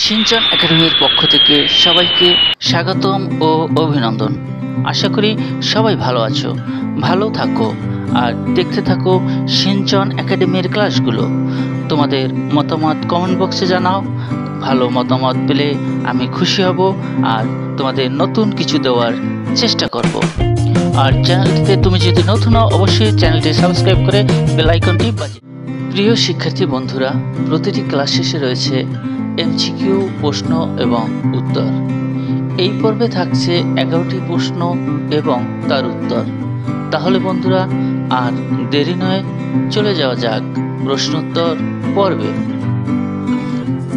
Shinchan একাডেমির পক্ষ থেকে সবাইকে স্বাগতম ও অভিনন্দন। আশা করি সবাই ভালো আছো, ভালো থাকো আর দেখতে থাকো শিনচান একাডেমির ক্লাসগুলো। তোমাদের মতামত কমেন্ট বক্সে জানাও। ভালো মতামত পেলে আমি খুশি হব আর তোমাদের নতুন কিছু দেওয়ার চেষ্টা করব। আর চ্যানেলটিতে তুমি যদি নতুন হও অবশ্যই চ্যানেলটি সাবস্ক্রাইব করে বেল আইকনটি বাজিয়ে। প্রিয় শিক্ষার্থী বন্ধুরা, প্রতিটি ক্লাস শেষে রয়েছে এমসিকিউ প্রশ্ন এবং উত্তর। এই পর্বে থাকছে 11টি প্রশ্ন এবং তার উত্তর। তাহলে বন্ধুরা আর দেরি নয়, চলে যাওয়া যাক প্রশ্নোত্তর পর্বে।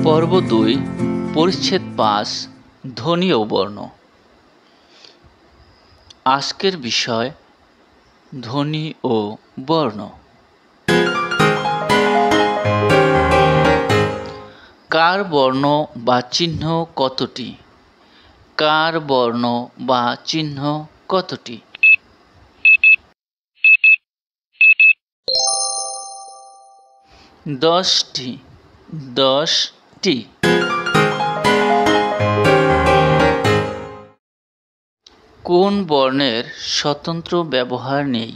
পর্ব 2, পরিচ্ছেদ 5, ধ্বনি ও বর্ণ। আজকের বিষয় ধ্বনি ও বর্ণ। কার বর্ণ বা চিহ্ন কতটি? কার বর্ণ বা চিহ্ন কতটি? দশটি। 10টি। কোন বর্ণের স্বতন্ত্র ব্যবহার নেই?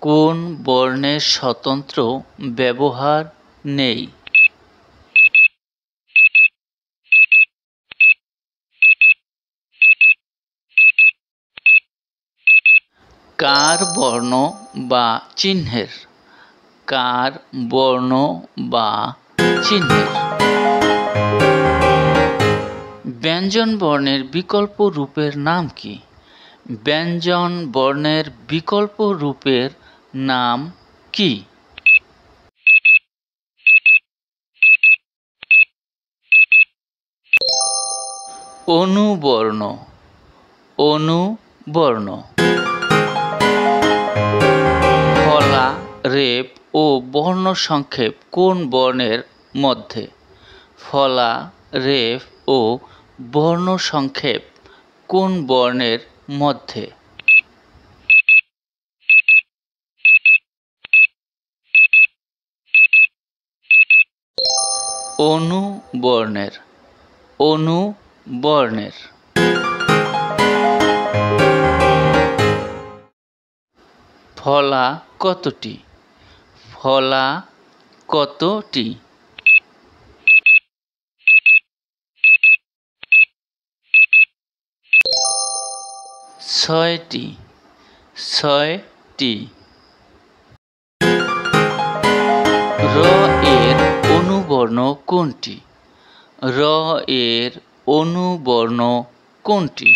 কোন বর্ণের স্বতন্ত্র ব্যবহার নেই? কার বর্ণ বা চিহ্নের? কার বর্ণ বা চিহ্নের? ব্যঞ্জন বর্ণের বিকল্প রূপের নাম কি? ব্যঞ্জন বর্ণের বিকল্প রূপের নাম কি? অনুবর্ণ। অনুবর্ণ। ফলা, রেফ ও বর্ণ সংক্ষেপ কোন বর্ণের মধ্যে? ফলা, রেফ ও বর্ণ সংক্ষেপ কোন বর্ণের মধ্যে? অনুবর্ণের। অনুবর্ণের। ফলা কতটি? ফলা কতটি? 6টি। 6টি। র এর অনুবর্ণ কোনটি? র এর অনুবর্ণ কোনটি?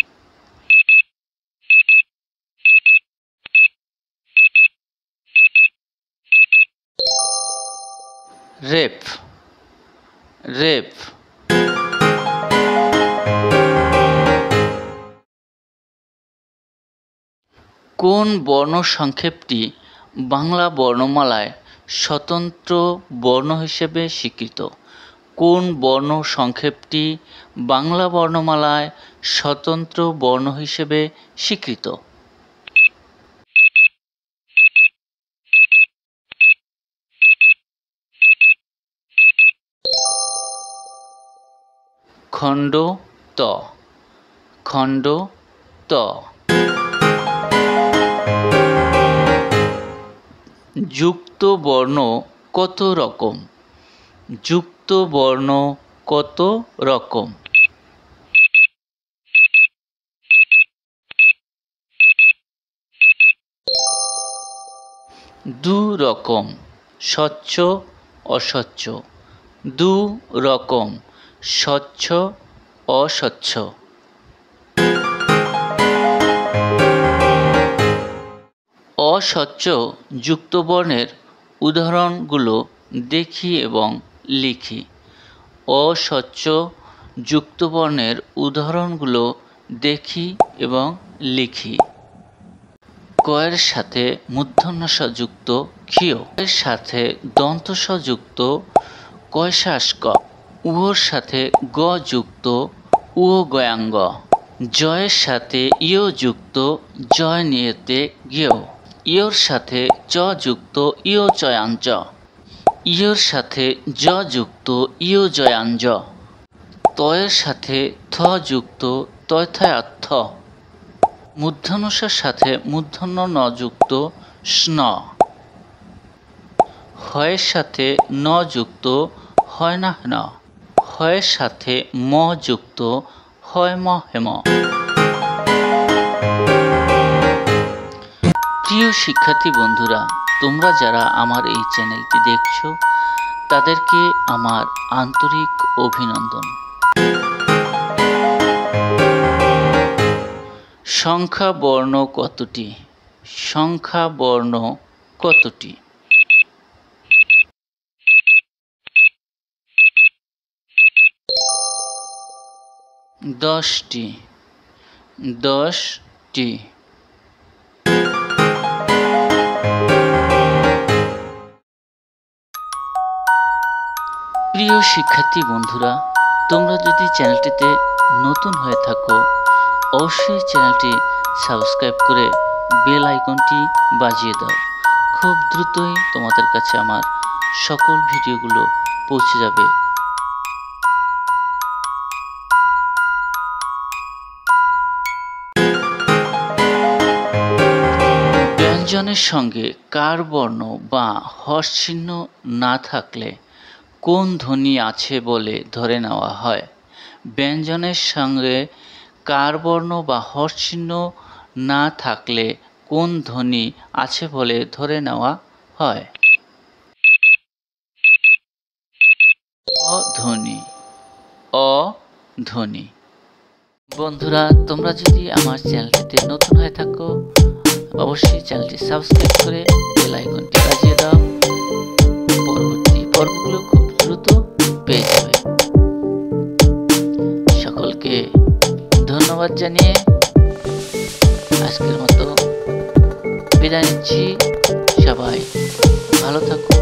রেফ। রেফ। কোন বর্ণ সংক্ষেপটি বাংলা বর্ণমালায় স্বতন্ত্র বর্ণ হিসেবে স্বীকৃত? কোন বর্ণ সংক্ষেপটি বাংলা বর্ণমালায় স্বতন্ত্র বর্ণ হিসেবে স্বীকৃত? খণ্ড ত। খণ্ড ত। যুক্ত বর্ণ কত রকম? যুক্ত বর্ণ কত রকম? 2 রকম। স্বচ্ছ, অস্বচ্ছ। 2 রকম। স্বচ্ছ, অস্বচ্ছ। অস্বচ্ছ যুক্ত বর্ণের উদাহরণগুলো দেখি এবং লিখি। অস্বচ্ছ যুক্ত বর্ণের উদাহরণগুলো দেখি এবং লিখি। কয়ের সাথে মূর্ধন্য ষ যুক্ত ক্ষীয়। এর সাথে দন্ত স যুক্ত কয়শ্বাস ক। উয়োর সাথে গ যুক্ত উ গয়াঙ্গ। জয়ের সাথে ইয় যুক্ত জয় নিয়েতে গেয়। ইয়র সাথে চ যুক্ত ইয় চয়াঞ্চ। ইয়র সাথে জ যুক্ত ইয় জয়াঞ্জ। তয়ের সাথে থ যুক্ত তয়থায়ার্থ। মূর্ধন্যসার সাথে মূর্ধন্য ন যুক্ত স্ন। হয়ের সাথে ন যুক্ত হয় না হেন। হয়ের সাথে ম যুক্ত হয় ম হেম। প্রিয় শিক্ষার্থী বন্ধুরা, তোমরা যারা আমার এই চ্যানেলটি দেখছো তাদেরকে আমার আন্তরিক অভিনন্দন। সংখ্যা বর্ণ কতটি? সংখ্যা বর্ণ কতটি? 10টি। 10টি। প্রিয় শিক্ষার্থী বন্ধুরা, তোমরা যদি চ্যানেলটিতে নতুন হয়ে থাকো অবশ্যই চ্যানেলটি সাবস্ক্রাইব করে বেল আইকনটি বাজিয়ে দাও। খুব দ্রুতই তোমাদের কাছে আমার সকল ভিডিওগুলো পৌঁছে যাবে। ব্যঞ্জনের সঙ্গে কার বর্ণ বা হর্ষ চিহ্ন না থাকলে কোন ধ্বনি আছে বলে ধরে নেওয়া হয়? ব্যঞ্জনের সঙ্গে কার বর্ণ বা হর্ষ চিহ্ন না থাকলে কোন ধ্বনি আছে বলে ধরে নেওয়া হয়? অধ্বনি। অধ্বনি। বন্ধুরা, তোমরা যদি আমার চ্যানেলটিতে নতুন হয়ে থাকো অবশ্যই চ্যানেলটি সাবস্ক্রাইব করে বেল আইকনটি বাজিয়ে দাও। পরবর্তী পর্বগুলো খুব দ্রুত পেয়ে যাবে। সকলকে ধন্যবাদ জানিয়ে আজকের মতো বিদায় নিচ্ছি। সবাই ভালো থাকুন।